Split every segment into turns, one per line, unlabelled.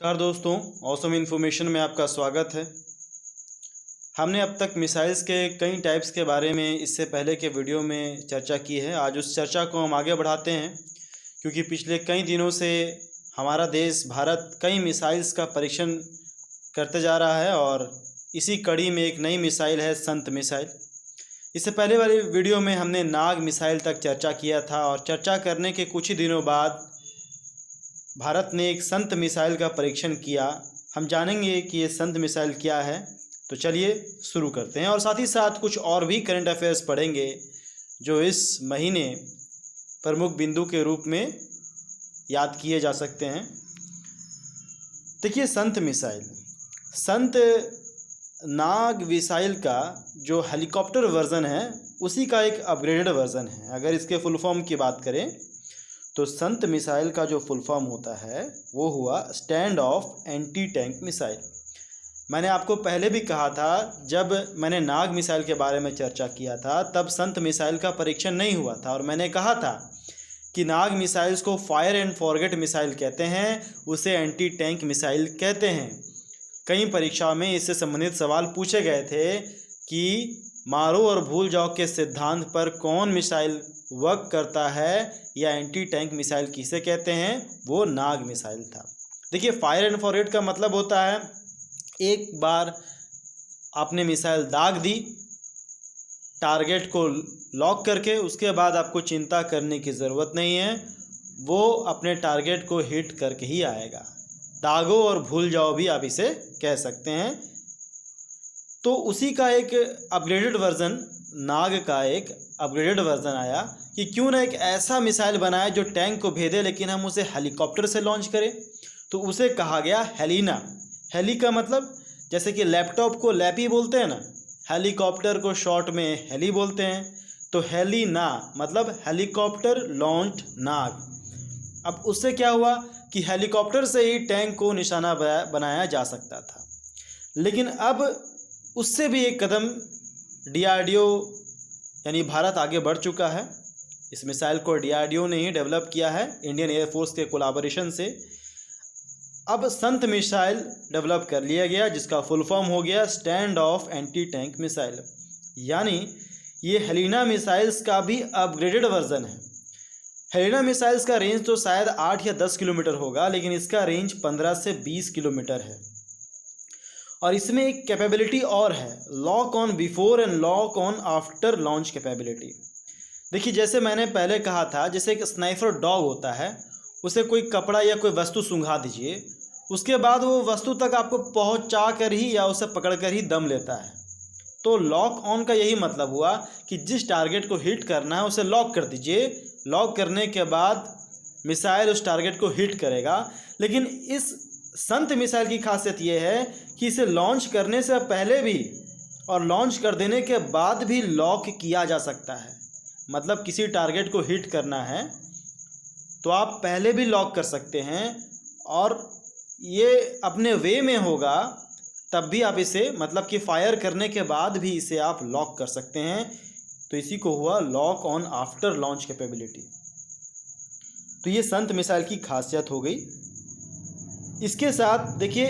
नमस्कार दोस्तों, awesome information में आपका स्वागत है। हमने अब तक मिसाइल्स के कई टाइप्स के बारे में इससे पहले के वीडियो में चर्चा की है। आज उस चर्चा को हम आगे बढ़ाते हैं, क्योंकि पिछले कई दिनों से हमारा देश भारत कई मिसाइल्स का परीक्षण करते जा रहा है और इसी कड़ी में एक नई मिसाइल है संत मिसाइल। इससे पहले वाली वीडियो में हमने नाग मिसाइल तक चर्चा किया था और चर्चा करने के कुछ ही दिनों बाद भारत ने एक संत मिसाइल का परीक्षण किया। हम जानेंगे कि ये संत मिसाइल क्या है, तो चलिए शुरू करते हैं और साथ ही साथ कुछ और भी करंट अफेयर्स पढ़ेंगे जो इस महीने प्रमुख बिंदु के रूप में याद किए जा सकते हैं। देखिए, संत मिसाइल, संत नाग मिसाइल का जो हेलीकॉप्टर वर्जन है उसी का एक अपग्रेडेड वर्जन है। अगर इसके फुल फॉर्म की बात करें तो संत मिसाइल का जो फुल फॉर्म होता है वो हुआ stand of anti tank missile. मैंने आपको पहले भी कहा था, जब मैंने नाग मिसाइल के बारे में चर्चा किया था तब संत मिसाइल का परीक्षण नहीं हुआ था और मैंने कहा था कि नाग मिसाइल्स को फायर एंड फॉरगेट मिसाइल कहते हैं, उसे एंटी टैंक मिसाइल कहते हैं। कई परीक्षाओं में इससे संबंधित सवाल पूछे गए थे कि मारो और भूल जाओ के सिद्धांत पर कौन मिसाइल वर्क करता है या एंटी टैंक मिसाइल किसे कहते हैं, वो नाग मिसाइल था। देखिए, फायर एंड फॉरगेट का मतलब होता है एक बार आपने मिसाइल दाग दी टारगेट को लॉक करके, उसके बाद आपको चिंता करने की ज़रूरत नहीं है, वो अपने टारगेट को हिट करके ही आएगा। दागो और भूल जाओ भी आप इसे कह सकते हैं। तो उसी का एक अपग्रेडेड वर्जन, नाग का एक अपग्रेडेड वर्जन आया कि क्यों ना एक ऐसा मिसाइल बनाए जो टैंक को भेदे लेकिन हम उसे हेलीकॉप्टर से लॉन्च करें। तो उसे कहा गया हेलिना। हेली का मतलब जैसे कि लैपटॉप को लैपी बोलते हैं ना, हेलीकॉप्टर को शॉर्ट में हेली बोलते हैं, तो हेलिना मतलब हेलीकॉप्टर लॉन्च्ड नाग। अब उससे क्या हुआ कि हेलीकॉप्टर से ही टैंक को निशाना बनाया जा सकता था। लेकिन अब उससे भी एक कदम डीआरडीओ यानी भारत आगे बढ़ चुका है। इस मिसाइल को डीआरडीओ ने ही डेवलप किया है इंडियन एयरफोर्स के कोलाबोरेशन से। अब संत मिसाइल डेवलप कर लिया गया जिसका फुल फॉर्म हो गया stand of anti tank missile, यानी ये हेलिना मिसाइल्स का भी अपग्रेडेड वर्जन है। हेलिना मिसाइल्स का रेंज तो शायद 8 या 10 किलोमीटर होगा, लेकिन इसका रेंज 15 से 20 किलोमीटर है और इसमें एक कैपेबिलिटी और है, lock on before and lock on after launch capability. देखिए, जैसे मैंने पहले कहा था, जैसे एक स्नाइपर डॉग होता है, उसे कोई कपड़ा या कोई वस्तु सूंघा दीजिए, उसके बाद वो वस्तु तक आपको पहुंचा कर ही या उसे पकड़ कर ही दम लेता है। तो लॉक ऑन का यही मतलब हुआ कि जिस टारगेट को हिट करना है उसे लॉक कर दीजिए, लॉक करने के बाद मिसाइल उस टारगेट को हिट करेगा। लेकिन इस संत मिसाइल की खासियत यह है कि इसे लॉन्च करने से पहले भी और लॉन्च कर देने के बाद भी लॉक किया जा सकता है। मतलब किसी टारगेट को हिट करना है तो आप पहले भी लॉक कर सकते हैं और ये अपने वे में होगा, तब भी आप इसे मतलब कि फायर करने के बाद भी इसे आप लॉक कर सकते हैं। तो इसी को हुआ lock on after launch capability. तो ये संत मिसाइल की खासियत हो गई। इसके साथ देखिए,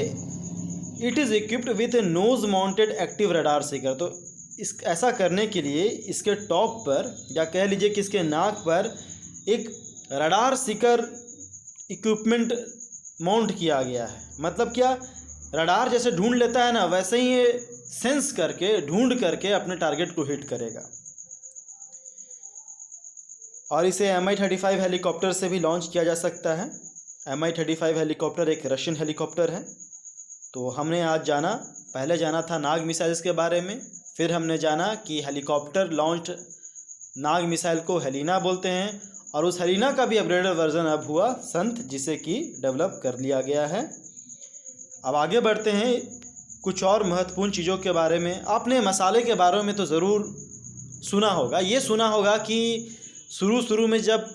it is equipped with a nose mounted active radar seeker. तो इस ऐसा करने के लिए इसके टॉप पर या कह लीजिए कि इसके नाक पर एक रडार सीकर इक्विपमेंट माउंट किया गया है। मतलब क्या, रडार जैसे ढूंढ लेता है ना, वैसे ही ये सेंस करके ढूंढ करके अपने टारगेट को हिट करेगा। और इसे Mi-35 हेलीकॉप्टर से भी लॉन्च किया जा सकता है। Mi-35 हेलीकॉप्टर एक रशियन हेलीकॉप्टर है। तो हमने आज पहले जाना था नाग मिसाइल्स के बारे में, फिर हमने जाना कि हेलीकॉप्टर लॉन्च्ड नाग मिसाइल को हेलिना बोलते हैं और उस हेलिना का भी अपग्रेडेड वर्जन अब हुआ संत, जिसे कि डेवलप कर लिया गया है। अब आगे बढ़ते हैं कुछ और महत्वपूर्ण चीज़ों के बारे में। आपने मसाले के बारे में तो ज़रूर सुना होगा। ये सुना होगा कि शुरू में जब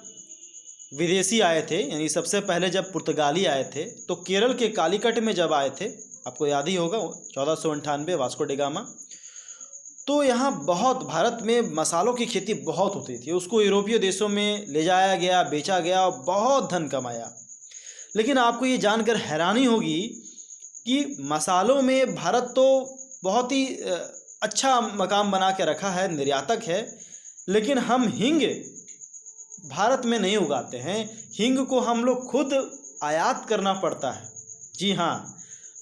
विदेशी आए थे, यानी सबसे पहले जब पुर्तगाली आए थे, तो केरल के कालीकट में जब आए थे, आपको याद ही होगा 1498 वास्को डी गामा, तो यहाँ बहुत भारत में मसालों की खेती बहुत होती थी। उसको यूरोपीय देशों में ले जाया गया, बेचा गया और बहुत धन कमाया। लेकिन आपको ये जानकर हैरानी होगी कि मसालों में भारत तो बहुत ही अच्छा मकाम बना के रखा है, निर्यातक है, लेकिन हम हींग भारत में नहीं उगाते हैं। हींग को हम लोग खुद आयात करना पड़ता है। जी हाँ,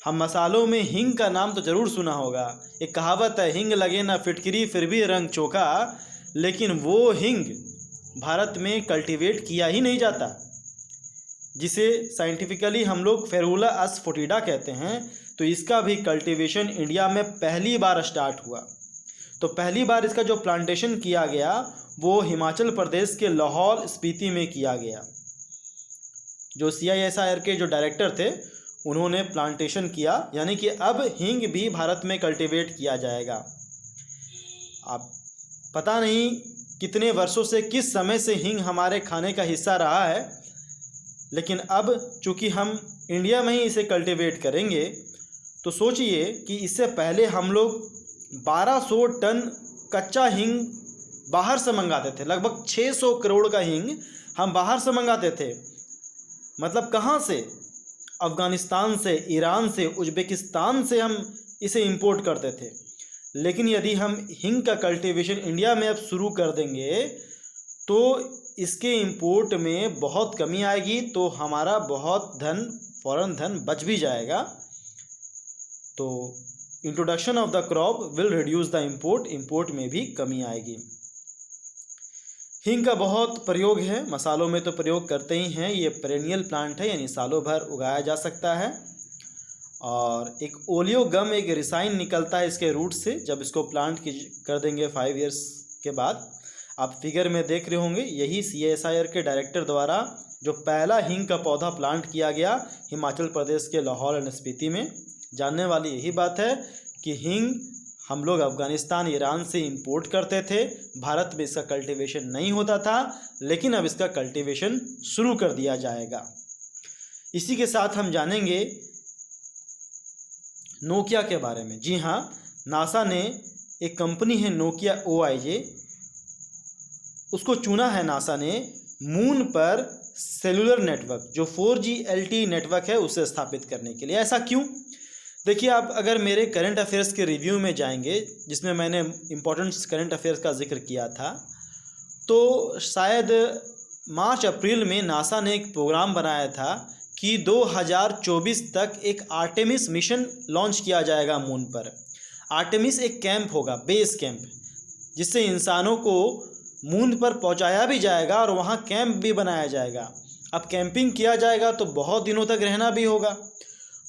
हम मसालों में हींग का नाम तो ज़रूर सुना होगा। एक कहावत है, हींग लगे ना फिटकिरी फिर भी रंग चोखा, लेकिन वो हींग भारत में कल्टीवेट किया ही नहीं जाता, जिसे साइंटिफिकली हम लोग फेरुला अस्फोटिडा कहते हैं। तो इसका भी कल्टीवेशन इंडिया में पहली बार स्टार्ट हुआ। तो पहली बार इसका जो प्लांटेशन किया गया वो हिमाचल प्रदेश के लाहौल स्पीति में किया गया। जो CISIR के जो डायरेक्टर थे उन्होंने प्लांटेशन किया, यानी कि अब हींग भी भारत में कल्टीवेट किया जाएगा। अब पता नहीं कितने वर्षों से, किस समय से हींग हमारे खाने का हिस्सा रहा है, लेकिन अब चूँकि हम इंडिया में ही इसे कल्टीवेट करेंगे, तो सोचिए कि इससे पहले हम लोग 1200 टन कच्चा हींग बाहर से मंगाते थे। लगभग 600 करोड़ का हींग हम बाहर से मंगाते थे। मतलब कहाँ से? अफ़गानिस्तान से, ईरान से, उज़्बेकिस्तान से हम इसे इंपोर्ट करते थे। लेकिन यदि हम हींग का कल्टीवेशन इंडिया में अब शुरू कर देंगे तो इसके इंपोर्ट में बहुत कमी आएगी, तो हमारा बहुत धन, फॉरेन धन बच भी जाएगा। तो introduction of the crop will reduce the import में भी कमी आएगी। हींग का बहुत प्रयोग है, मसालों में तो प्रयोग करते ही हैं। ये पेरेनियल प्लांट है, यानी सालों भर उगाया जा सकता है। और एक ओलियो गम, एक रिसाइन निकलता है इसके रूट से। जब इसको प्लांट कर देंगे 5 ईयर्स के बाद, आप फिगर में देख रहे होंगे, यही CISIR के डायरेक्टर द्वारा जो पहला हींग का पौधा प्लांट किया गया हिमाचल प्रदेश के लाहौल एंड स्पीति में। जानने वाली यही बात है कि हींग हम लोग अफ़गानिस्तान, ईरान से इंपोर्ट करते थे। भारत में इसका कल्टीवेशन नहीं होता था, लेकिन अब इसका कल्टीवेशन शुरू कर दिया जाएगा। इसी के साथ हम जानेंगे नोकिया के बारे में। जी हाँ, नासा ने एक कंपनी है नोकिया OIJ, उसको चुना है नासा ने मून पर सेलुलर नेटवर्क, जो 4G LTE नेटवर्क है, उसे स्थापित करने के लिए। ऐसा क्यों? देखिए, आप अगर मेरे करंट अफेयर्स के रिव्यू में जाएंगे, जिसमें मैंने इम्पोर्टेंट करंट अफेयर्स का जिक्र किया था, तो शायद मार्च अप्रैल में नासा ने एक प्रोग्राम बनाया था कि 2024 तक एक आर्टेमिस मिशन लॉन्च किया जाएगा मून पर। आर्टेमिस एक कैंप होगा, बेस कैंप, जिससे इंसानों को मून पर पहुंचाया भी जाएगा और वहां कैंप भी बनाया जाएगा। अब कैंपिंग किया जाएगा तो बहुत दिनों तक रहना भी होगा,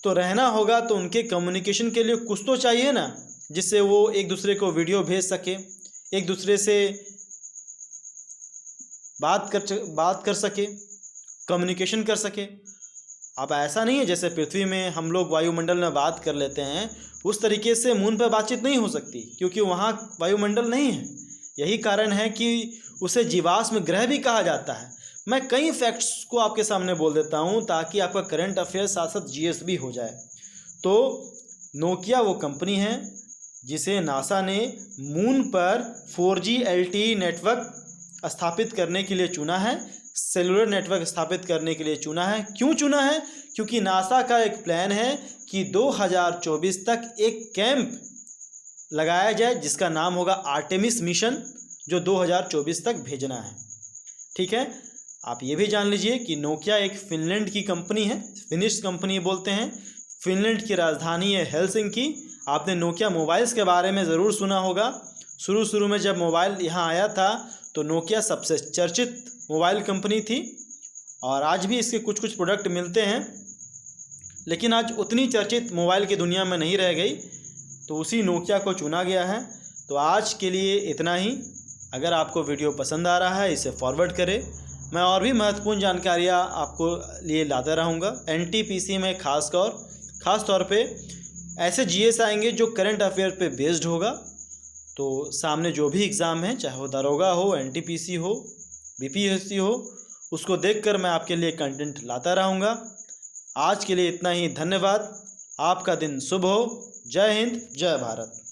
तो रहना होगा तो उनके कम्युनिकेशन के लिए कुछ तो चाहिए ना, जिससे वो एक दूसरे को वीडियो भेज सके, एक दूसरे से बात कर सके, कम्युनिकेशन कर सके। अब ऐसा नहीं है जैसे पृथ्वी में हम लोग वायुमंडल में बात कर लेते हैं, उस तरीके से मून पर बातचीत नहीं हो सकती, क्योंकि वहाँ वायुमंडल नहीं है। यही कारण है कि उसे जीवाश्म ग्रह भी कहा जाता है। मैं कई फैक्ट्स को आपके सामने बोल देता हूँ ताकि आपका करंट अफेयर्स साथ साथ GS भी हो जाए। तो नोकिया वो कंपनी है जिसे नासा ने मून पर 4G LTE नेटवर्क स्थापित करने के लिए चुना है, सेलुलर नेटवर्क स्थापित करने के लिए चुना है। क्यों चुना है? क्योंकि नासा का एक प्लान है कि 2024 तक एक कैंप लगाया जाए जिसका नाम होगा आर्टेमिस मिशन, जो 2024 तक भेजना है। ठीक है, आप ये भी जान लीजिए कि नोकिया एक फिनलैंड की कंपनी है, फिनिश कंपनी बोलते हैं। फिनलैंड की राजधानी है हेलसिंकी। आपने नोकिया मोबाइल्स के बारे में ज़रूर सुना होगा। शुरू में जब मोबाइल यहाँ आया था तो नोकिया सबसे चर्चित मोबाइल कंपनी थी, और आज भी इसके कुछ प्रोडक्ट मिलते हैं, लेकिन आज उतनी चर्चित मोबाइल की दुनिया में नहीं रह गई, तो उसी नोकिया को चुना गया है। तो आज के लिए इतना ही। अगर आपको वीडियो पसंद आ रहा है इसे फॉरवर्ड करें। मैं और भी महत्वपूर्ण जानकारियाँ आपको लिए लाता रहूँगा। NTPC में खास तौर पे ऐसे GS आएंगे जो करंट अफेयर पे बेस्ड होगा। तो सामने जो भी एग्ज़ाम है, चाहे वो दरोगा हो, NTPC हो, BPSC हो, उसको देखकर मैं आपके लिए कंटेंट लाता रहूँगा। आज के लिए इतना ही। धन्यवाद। आपका दिन शुभ हो। जय हिंद, जय भारत।